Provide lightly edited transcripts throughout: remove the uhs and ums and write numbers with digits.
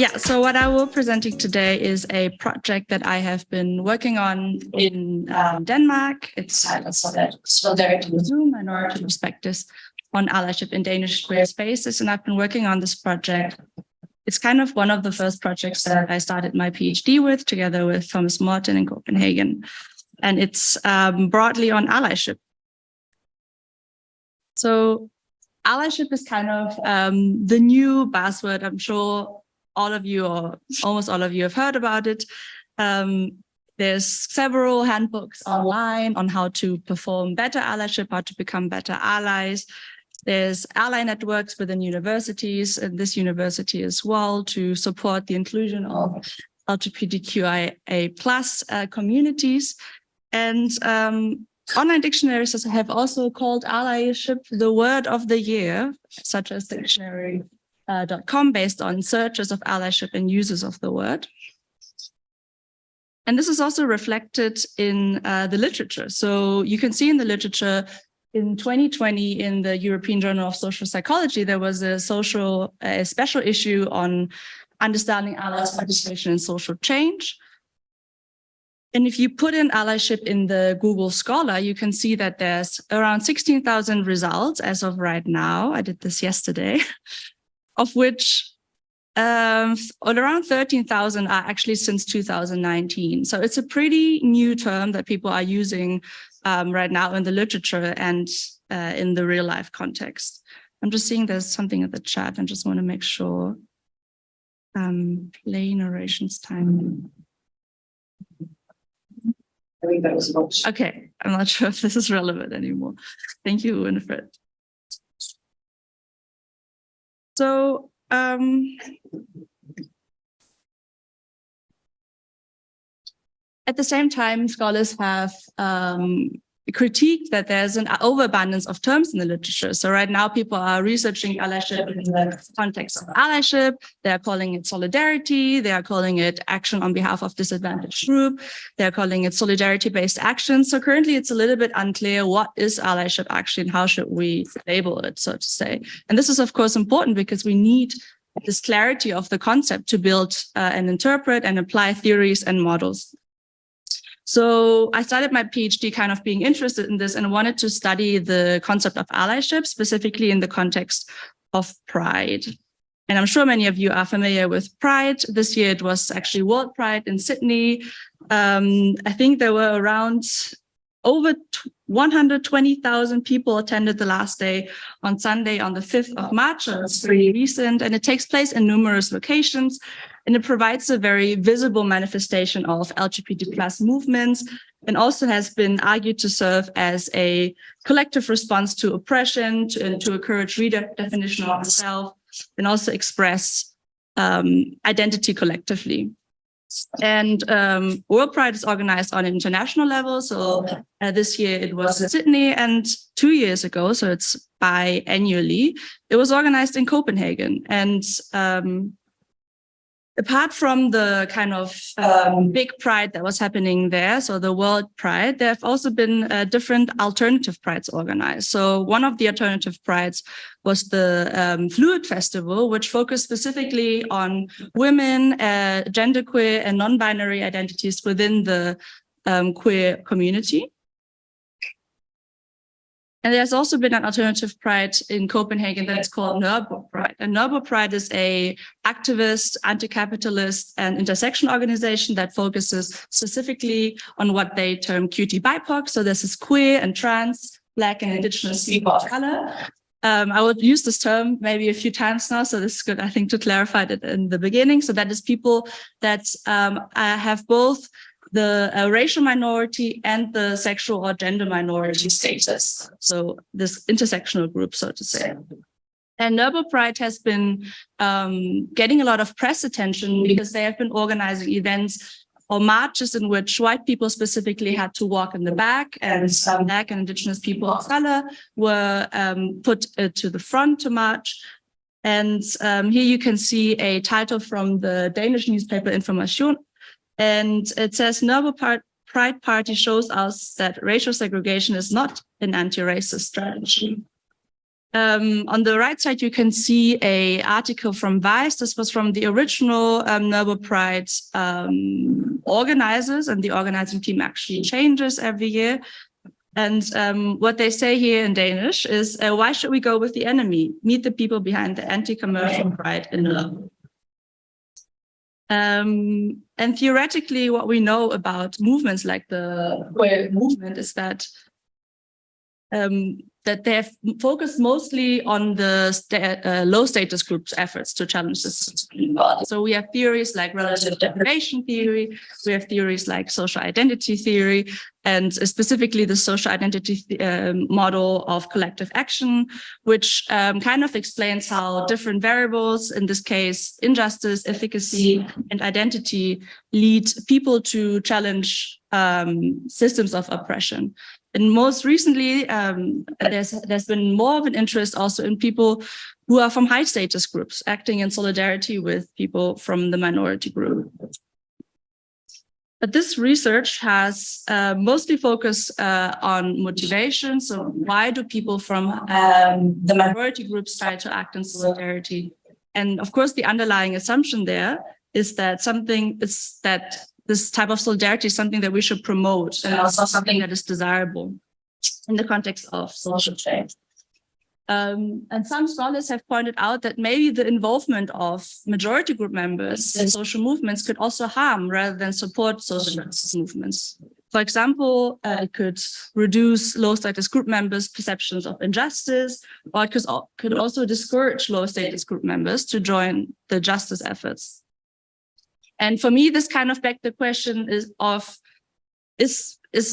Yeah, so what I will be presenting today is a project that I have been working on in Denmark. It's Solidarity with Zoom, Minority Perspectives on Allyship in Danish queer spaces. And I've been working on this project. It's kind of one of the first projects that I started my PhD with, together with Thomas Morten in Copenhagen. And it's broadly on allyship. So allyship is kind of the new buzzword. I'm sure all of you, or almost all of you, have heard about it. There's several handbooks online on how to perform better allyship, how to become better allies. There's ally networks within universities, and this university as well, to support the inclusion of LGBTQIA+ communities. And online dictionaries have also called allyship the word of the year, such as dictionary.com, based on searches of allyship and users of the word. And this is also reflected in the literature. So you can see in the literature, in 2020, in the European Journal of Social Psychology, there was a special issue on understanding allies' participation in social change. And if you put in allyship in the Google Scholar, you can see that there's around 16,000 results as of right now. I did this yesterday, of which around 13,000 are actually since 2019. So it's a pretty new term that people are using right now in the literature and in the real life context. I'm just seeing there's something in the chat. I just want to make sure. Play narrations time. I think that was much. Okay, I'm not sure if this is relevant anymore. Thank you, Winifred. So, at the same time, scholars have critiqued that there's an overabundance of terms in the literature. So right now, people are researching allyship in the context of allyship. They're calling it solidarity. They are calling it action on behalf of disadvantaged group. They're calling it solidarity-based action. So currently, it's a little bit unclear what is allyship actually and how should we label it, so to say. And this is, of course, important because we need this clarity of the concept to build and interpret and apply theories and models. So I started my PhD kind of being interested in this and wanted to study the concept of allyship, specifically in the context of Pride. And I'm sure many of you are familiar with Pride. This year it was actually World Pride in Sydney. I think there were around over 120,000 people attended the last day on Sunday on the 5th of March. So it's pretty recent, and it takes place in numerous locations. And it provides a very visible manifestation of LGBT+ movements, and also has been argued to serve as a collective response to oppression, to encourage redefinition of the self, and also express identity collectively. And World Pride is organized on an international level. So this year it was in Sydney, and 2 years ago, so it's biannually, it was organized in Copenhagen. And apart from the kind of big Pride that was happening there, so the World Pride, there have also been different alternative Prides organized. So one of the alternative Prides was the Fluid Festival, which focused specifically on women, genderqueer and non-binary identities within the queer community. And there's also been an alternative Pride in Copenhagen that's called Nørrebro Pride. And Nørrebro Pride is an activist, anti-capitalist, and intersection organization that focuses specifically on what they term QT-BIPOC. So this is queer and trans, Black and Indigenous people of color. I would use this term maybe a few times now, so this is good, I think, to clarify that in the beginning. So that is people that have both the racial minority and the sexual or gender minority status. So this intersectional group, so to say. And Nørrebro Pride has been getting a lot of press attention because they have been organizing events or marches in which white people specifically had to walk in the back, and some Black and Indigenous people of color were put to the front to march. And here you can see a title from the Danish newspaper Information. And it says, Nørrebro Pride Party shows us that racial segregation is not an anti-racist strategy. On the right side, you can see an article from Vice. This was from the original Nobel Prize organizers, and the organizing team actually changes every year. And what they say here in Danish is, why should we go with the enemy? Meet the people behind the anti-commercial pride in love. And theoretically, what we know about movements like the queer movement is that they have focused mostly on the low status groups' efforts to challenge the system. So we have theories like relative deprivation theory, we have theories like social identity theory, and specifically the social identity model of collective action, which kind of explains how different variables, in this case, injustice, efficacy, and identity, lead people to challenge systems of oppression. And most recently, there's been more of an interest also in people who are from high status groups, acting in solidarity with people from the minority group. But this research has mostly focused on motivation. So why do people from the minority groups try to act in solidarity? And of course, the underlying assumption there is that this type of solidarity is something that we should promote, and also something that is desirable in the context of social change. And some scholars have pointed out that maybe the involvement of majority group members in social movements could also harm rather than support social justice movements. For example, it could reduce low status group members' perceptions of injustice, or it could also discourage low status group members to join the justice efforts. And for me, this kind of begs the question is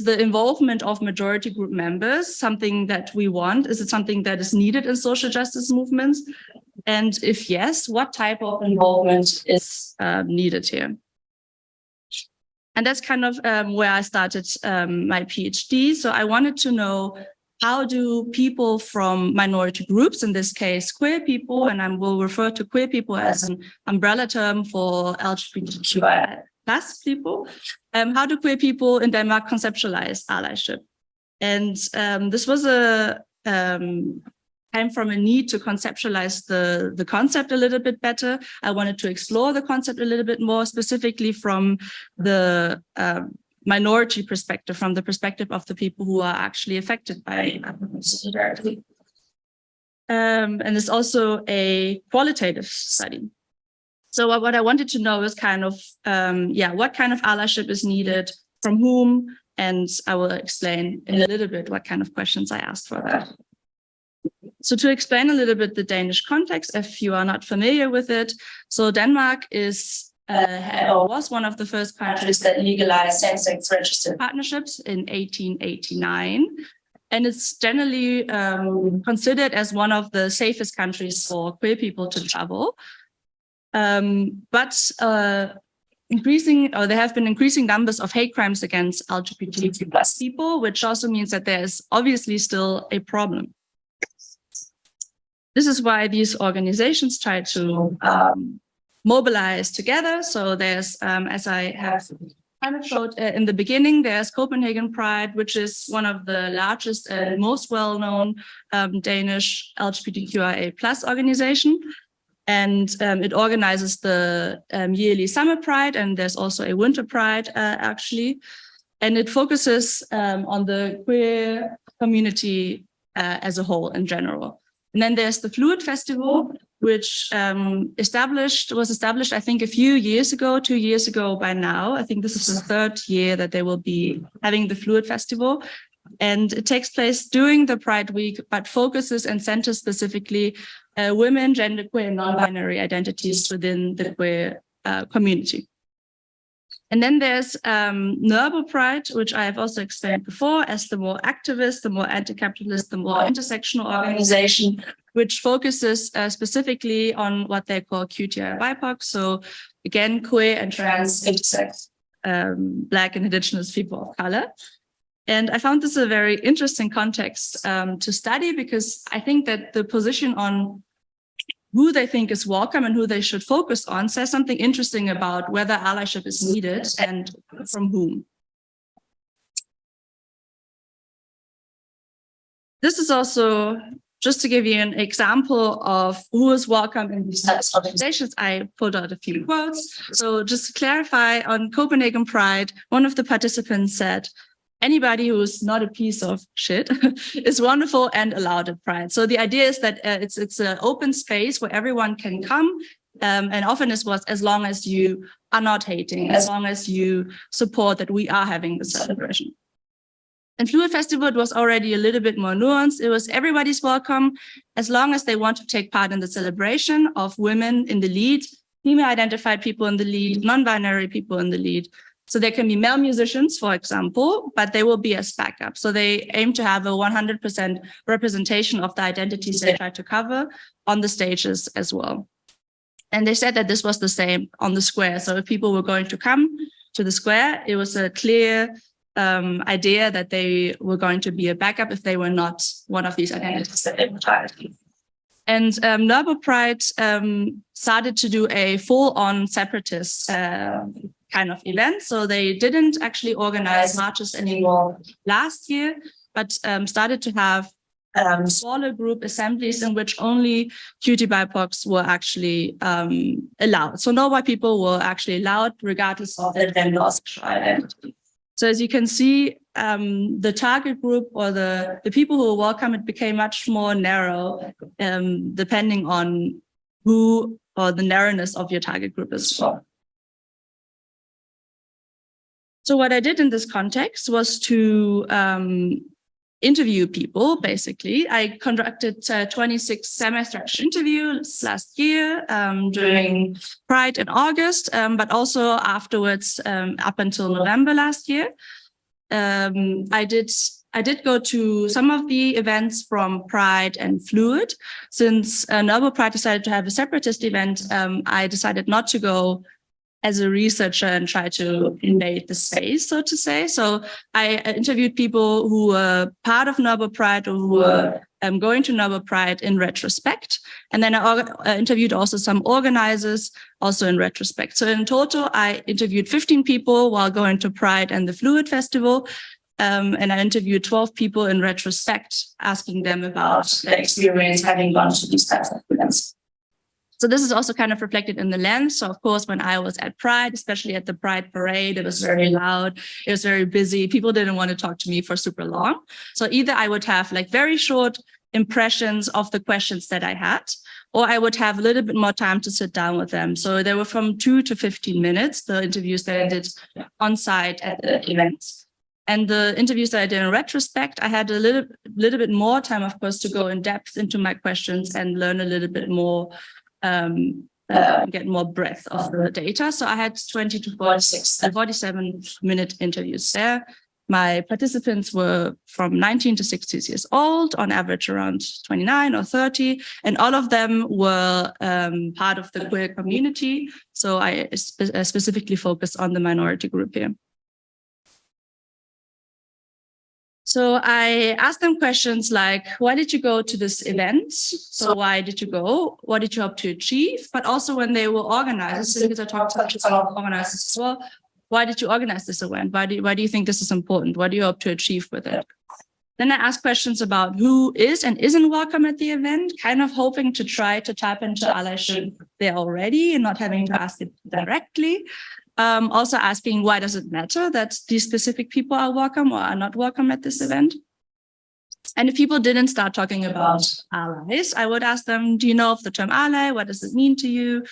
the involvement of majority group members something that we want? Is it something that is needed in social justice movements? And if yes, what type of involvement is needed here? And that's kind of where I started my PhD. So I wanted to know, how do people from minority groups, in this case, queer people, and I will refer to queer people as an umbrella term for LGBTQI+ people, how do queer people in Denmark conceptualize allyship? And this was came from a need to conceptualize the concept a little bit better. I wanted to explore the concept a little bit more, specifically from the minority perspective, from the perspective of the people who are actually affected by solidarity. And it's also a qualitative study. So what I wanted to know is kind of, what kind of allyship is needed, from whom, and I will explain in a little bit what kind of questions I asked for that. So to explain a little bit the Danish context, if you are not familiar with it, so Denmark is was one of the first countries that legalized same-sex registered partnerships in 1889. And it's generally considered as one of the safest countries for queer people to travel. But there have been increasing numbers of hate crimes against LGBTQ+ people, which also means that there's obviously still a problem. This is why these organizations try to mobilize together. So there's, as I have kind of showed in the beginning, there's Copenhagen Pride, which is one of the largest and most well-known Danish LGBTQIA+ organization. And it organizes the yearly summer pride, and there's also a winter pride, actually. And it focuses on the queer community as a whole in general. And then there's the Fluid Festival, which was established, I think, a few years ago, 2 years ago by now. I think this is the third year that they will be having the Fluid Festival. And it takes place during the Pride Week, but focuses and centers specifically women, genderqueer, and non-binary identities within the queer community. And then there's Nobel Pride, which I have also explained before, as the more activist, the more anti-capitalist, the more intersectional organization, which focuses specifically on what they call QTI BIPOC. So again, queer and trans, intersex, Black and Indigenous people of color. And I found this a very interesting context to study, because I think that the position on who they think is welcome and who they should focus on says something interesting about whether allyship is needed and from whom. This is also just to give you an example of who is welcome in these types of organizations, I pulled out a few quotes. So just to clarify, on Copenhagen Pride, one of the participants said, "Anybody who's not a piece of shit is wonderful and allowed at Pride." So the idea is that it's an open space where everyone can come. And often it was as long as you are not hating, as long as you support that we are having the celebration. In Fluid Festival, it was already a little bit more nuanced. It was everybody's welcome, as long as they want to take part in the celebration of women in the lead, female-identified people in the lead, non-binary people in the lead. So there can be male musicians, for example, but they will be as backup. So they aim to have a 100% representation of the identities they try to cover on the stages as well. And they said that this was the same on the square. So if people were going to come to the square, it was a clear idea that they were going to be a backup if they were not one of these identities that they were targeting. And Nørrebro Pride started to do a full-on separatist kind of event. So they didn't actually organize marches anymore last year, but started to have smaller group assemblies in which only QT BIPOCs were actually allowed. So no white people were actually allowed regardless of their gender or sexual identity. So as you can see, the target group or the people who were welcome, it became much more narrow, depending on who or the narrowness of your target group as well. So what I did in this context was to interview people, basically. I conducted 26 semi-structured interviews last year during Pride in August, but also afterwards up until November last year. I did go to some of the events from Pride and Fluid. Since Nørrebro Pride decided to have a separatist event, I decided not to go as a researcher and try to invade the space, so to say. So I interviewed people who were part of Nørrebro Pride or who were going to Nørrebro Pride in retrospect. And then I interviewed also some organizers also in retrospect. So in total, I interviewed 15 people while going to Pride and the Fluid Festival. And I interviewed 12 people in retrospect, asking them about their experience having gone to these types of events. So this is also kind of reflected in the lens. So of course, when I was at Pride, especially at the Pride parade, it was very loud. It was very busy. People didn't want to talk to me for super long. So either I would have like very short impressions of the questions that I had, or I would have a little bit more time to sit down with them. So they were from 2 to 15 minutes, the interviews that I did on site at the events. And the interviews that I did in retrospect, I had a little bit more time, of course, to go in depth into my questions and learn a little bit more, get more breadth of the data. So I had 20 to 47-minute interviews there. My participants were from 19 to 60 years old, on average around 29 or 30, and all of them were part of the queer community. So I specifically focused on the minority group here. So I asked them questions like, why did you go to this event? So why did you go? What did you hope to achieve? But also when they were organizers, because I talked to some organizers as well, why did you organize this event? Why do you think this is important? What do you hope to achieve with it? Then I asked questions about who is and isn't welcome at the event, kind of hoping to try to tap into allyship there already and not having to ask it directly. Also asking, why does it matter that these specific people are welcome or are not welcome at this event? And if people didn't start talking about allies, I would ask them, do you know of the term ally? What does it mean to you?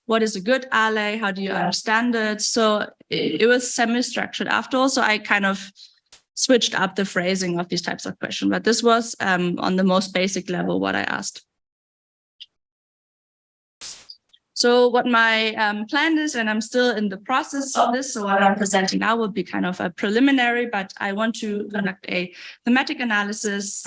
What is a good ally? How do you understand it? So it was semi-structured after all. So I kind of switched up the phrasing of these types of questions, but this was on the most basic level what I asked. So what my plan is, and I'm still in the process of this, so what I'm presenting now will be kind of a preliminary, but I want to conduct a thematic analysis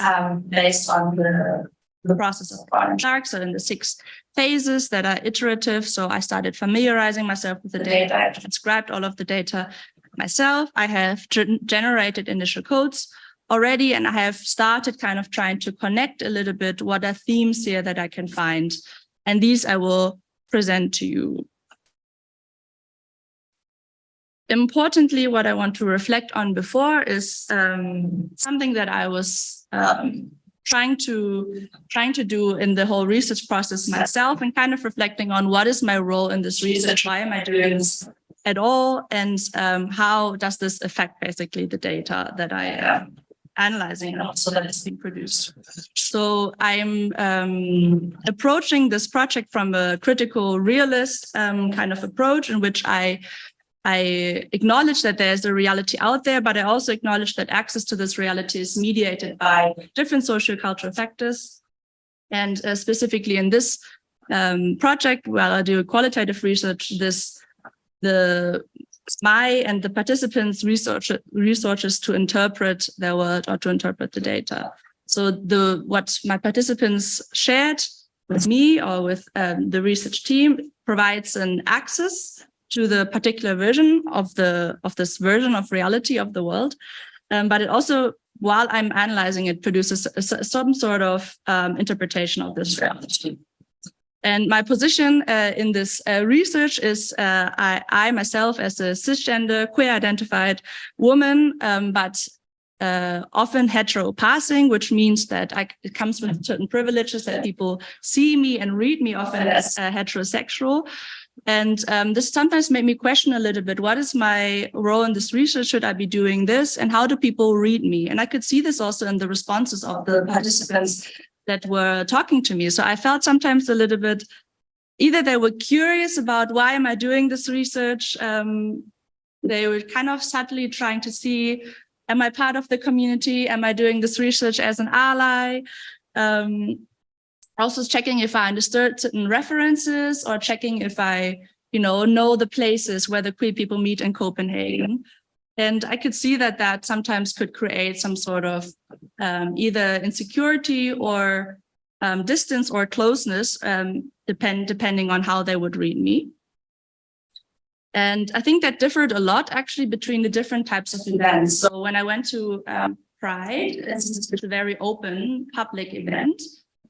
based on the process of Brown and Clark, so in the 6 phases that are iterative. So I started familiarizing myself with the data, I transcribed all of the data myself. I have generated initial codes already, and I have started kind of trying to connect a little bit what are themes here that I can find. And these I will present to you. Importantly, what I want to reflect on before is something that I was trying to do in the whole research process myself, and kind of reflecting on what is my role in this research, why am I doing this at all, and how does this affect basically the data that I am analyzing and also that is being produced. So I'm approaching this project from a critical realist kind of approach, in which I acknowledge that there's a reality out there, but I also acknowledge that access to this reality is mediated by different sociocultural factors. And specifically in this project, while I do qualitative research, my and the participants' researches to interpret their world or to interpret the data. So what my participants shared with me or with the research team provides an access to the particular version of this version of reality of the world, but it also, while I'm analyzing it, produces some sort of interpretation of this reality. And my position in this research is I myself, as a cisgender, queer-identified woman, but often hetero-passing, which means that it comes with certain privileges, that people see me and read me often as heterosexual. And this sometimes made me question a little bit, what is my role in this research? Should I be doing this? And how do people read me? And I could see this also in the responses of the participants that were talking to me. So I felt sometimes a little bit, either they were curious about why am I doing this research? They were kind of subtly trying to see, am I part of the community? Am I doing this research as an ally? Also checking if I understood certain references, or checking if I, know the places where the queer people meet in Copenhagen. And I could see that sometimes could create some sort of either insecurity or distance or closeness, depending on how they would read me. And I think that differed a lot actually between the different types of events. So when I went to Pride, it's a very open public event,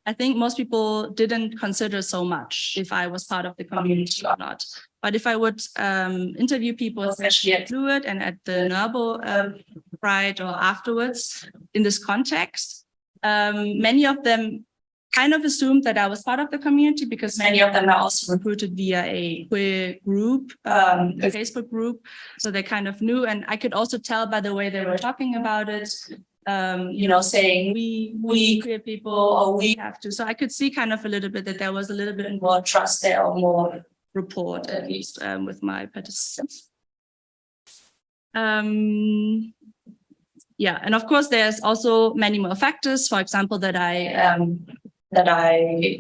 I think most people didn't consider so much if I was part of the community or not. But if I would interview people, especially at Fluid and at the Nørrebro Pride or afterwards in this context, many of them kind of assumed that I was part of the community, because many of them are also recruited via a queer group, a Facebook group. So they kind of knew, and I could also tell by the way they were talking about it, saying we queer people, or we have to. So I could see kind of a little bit that there was a little bit more trust there, or more rapport, at least with my participants. Yeah, and of course, there's also many more factors. For example, that I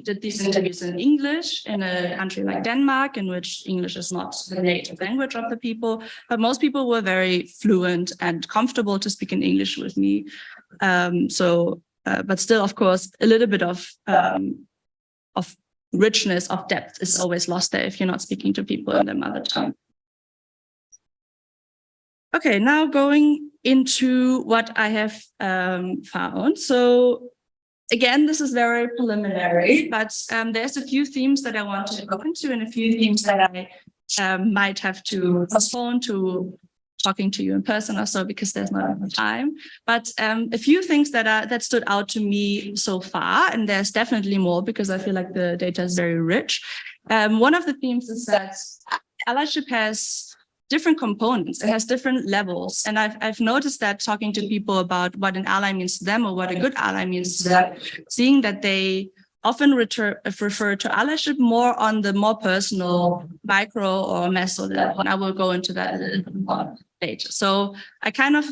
did these interviews in English in a country like Denmark, in which English is not the native language of the people, but most people were very fluent and comfortable to speak in English with me. But still, of course, a little bit of richness, of depth is always lost there if you're not speaking to people in their mother tongue. Okay, now going into what I have found. So again, this is very preliminary, but there's a few themes that I want to go into, and a few themes that I might have to postpone to talking to you in person or so, because there's not enough time. But a few things that stood out to me so far, and there's definitely more because I feel like the data is very rich. One of the themes is that allyship has different components. It has different levels. And I've noticed that talking to people about what an ally means to them, or what a good ally means to them, seeing that they often refer to allyship more on the more personal micro or meso level. And I will go into that a little bit more later. So I kind of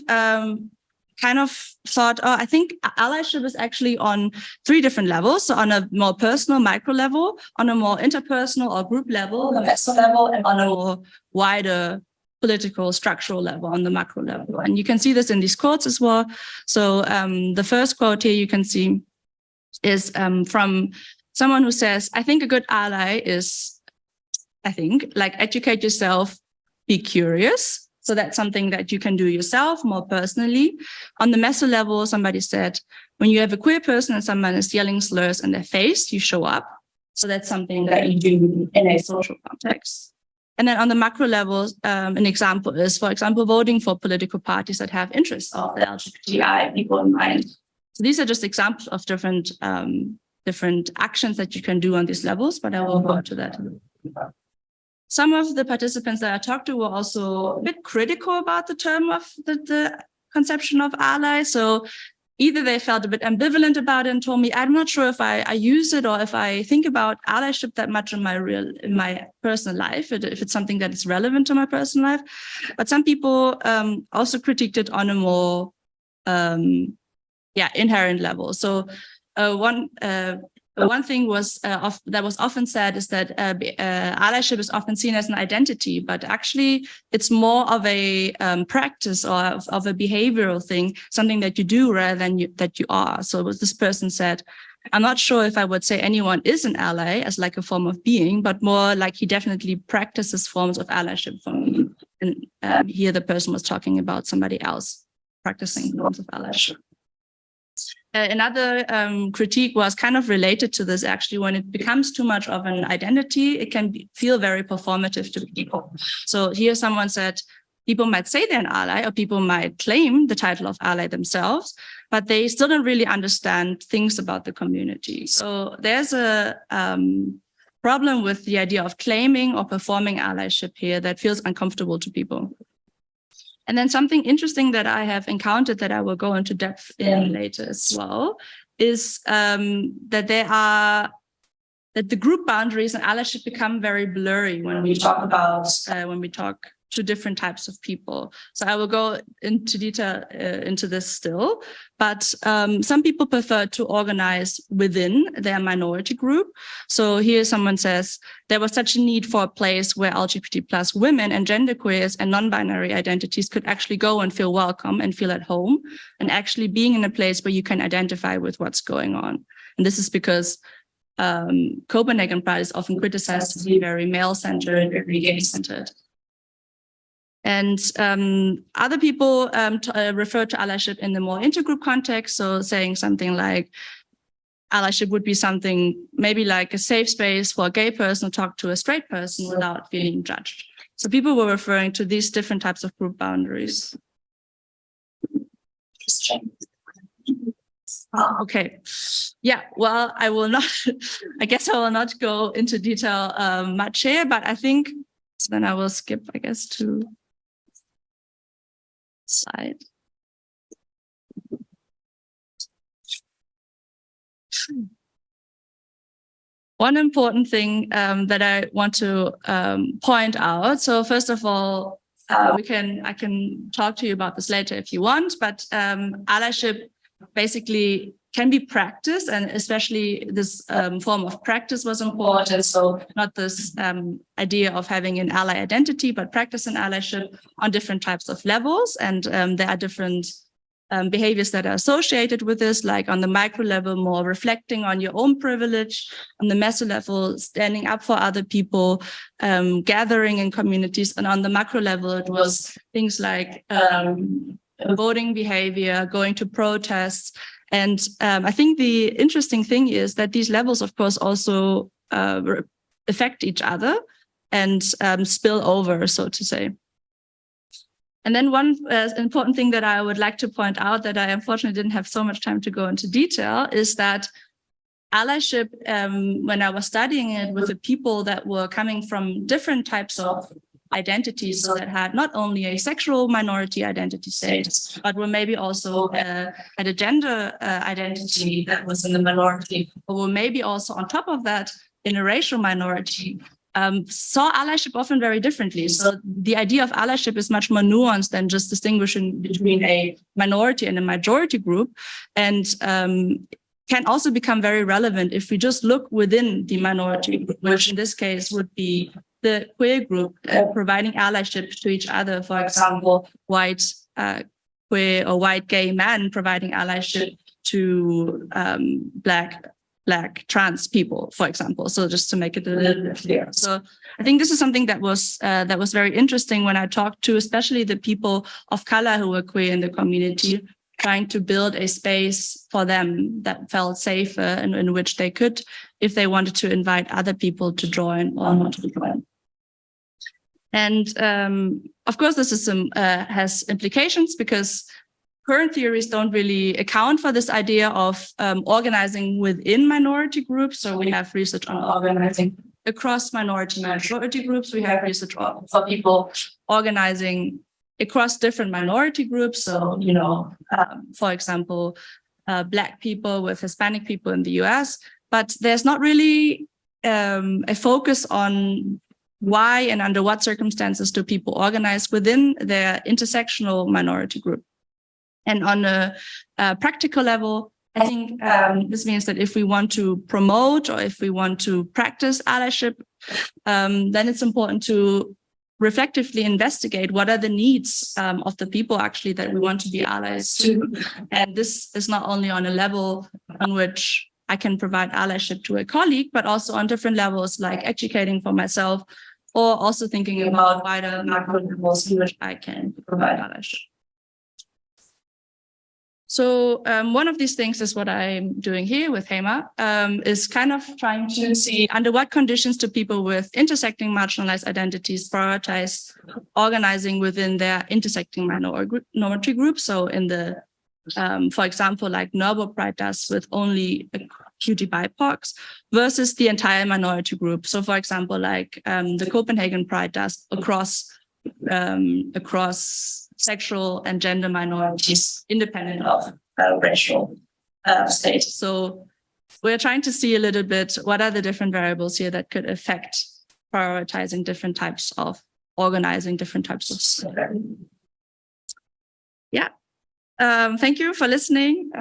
thought, I think allyship is actually on 3 different levels. So on a more personal micro level, on a more interpersonal or group level, the meso level, and on a more wider political structural level, on the macro level. And you can see this in these quotes as well. So the first quote here you can see is from someone who says, I think a good ally is, like educate yourself, be curious. So that's something that you can do yourself more personally. On the meso level, somebody said, when you have a queer person and someone is yelling slurs in their face, you show up. So that's something that you do in a social context. And then on the macro level, an example is, for example, voting for political parties that have interests of the LGBTI people in mind. So these are just examples of different actions that you can do on these levels, but I will go to that. Some of the participants that I talked to were also a bit critical about the term of the conception of ally. So either they felt a bit ambivalent about it and told me, I'm not sure if I use it or if I think about allyship that much in my personal life, if it's something that is relevant to my personal life. But some people also critiqued it on a more inherent level. So one thing was that was often said is that allyship is often seen as an identity, but actually it's more of a practice or of a behavioral thing, something that you do rather than that you are. So this person said, I'm not sure if I would say anyone is an ally as like a form of being, but more like he definitely practices forms of allyship for me. And here the person was talking about somebody else practicing forms of allyship. Another critique was kind of related to this, actually. When it becomes too much of an identity, it can feel very performative to people. So here someone said, people might say they're an ally, or people might claim the title of ally themselves, but they still don't really understand things about the community. So there's a problem with the idea of claiming or performing allyship here that feels uncomfortable to people. And then something interesting that I have encountered that I will go into depth in later as well is that the group boundaries and allyship become very blurry when we talk about to different types of people. So I will go into detail into this still, but some people prefer to organize within their minority group. So here someone says, there was such a need for a place where LGBT plus women and genderqueers and non-binary identities could actually go and feel welcome and feel at home, and actually being in a place where you can identify with what's going on. And this is because Copenhagen Pride is often criticized to be very male-centered, very gay-centered. And other people refer to allyship in the more intergroup context, so saying something like allyship would be something maybe like a safe space for a gay person to talk to a straight person without feeling judged. So people were referring to these different types of group boundaries. Okay. Yeah, well, I will not, I guess I will not go into detail much here, but I think so then I will skip, I guess, to slide. One important thing that I want to point out. So first of all, I can talk to you about this later if you want, but allyship basically can be practiced, and especially this form of practice was important. So not this idea of having an ally identity, but practice an allyship on different types of levels. And there are different behaviors that are associated with this, like on the micro level, more reflecting on your own privilege, on the meso level, standing up for other people, gathering in communities, and on the macro level, it was things like voting behavior, going to protests. And I think the interesting thing is that these levels, of course, also affect each other and spill over, so to say. And then one important thing that I would like to point out that I unfortunately didn't have so much time to go into detail is that allyship, when I was studying it with the people that were coming from different types of identities, so that had not only a sexual minority identity status, but were maybe also had a gender identity that was in the minority, or were maybe also on top of that in a racial minority, saw allyship often very differently. So the idea of allyship is much more nuanced than just distinguishing between a minority and a majority group, and can also become very relevant if we just look within the minority group, which in this case would be the queer group, providing allyship to each other. For example, white queer or white gay men providing allyship to black trans people, for example. So just to make it a little bit clear. So I think this is something that was very interesting when I talked to especially the people of color who were queer in the community, trying to build a space for them that felt safer and in which they could, if they wanted to invite other people to join or not to join. And of course, this is has implications because current theories don't really account for this idea of organizing within minority groups. So we have research on organizing across minority groups. We have research for people organizing across different minority groups. So, for example, Black people with Hispanic people in the US, but there's not really a focus on why and under what circumstances do people organize within their intersectional minority group. And on a practical level, I think this means that if we want to promote or if we want to practice allyship, then it's important to reflectively investigate what are the needs of the people actually that we want to be allies to. And this is not only on a level on which I can provide allyship to a colleague, but also on different levels like educating for myself, or also thinking about wider macro levels in which I can provide allyship. So one of these things is what I'm doing here with HEMA, is kind of trying to see under what conditions do people with intersecting marginalized identities prioritize organizing within their intersecting minority groups. So in the, for example, like Nørrebro Pride does with only QT BIPOCs versus the entire minority group. So for example, like the Copenhagen Pride does across sexual and gender minorities, independent of racial state. So we're trying to see a little bit what are the different variables here that could affect prioritizing different types of organizing, different types of. Yeah. Thank you for listening.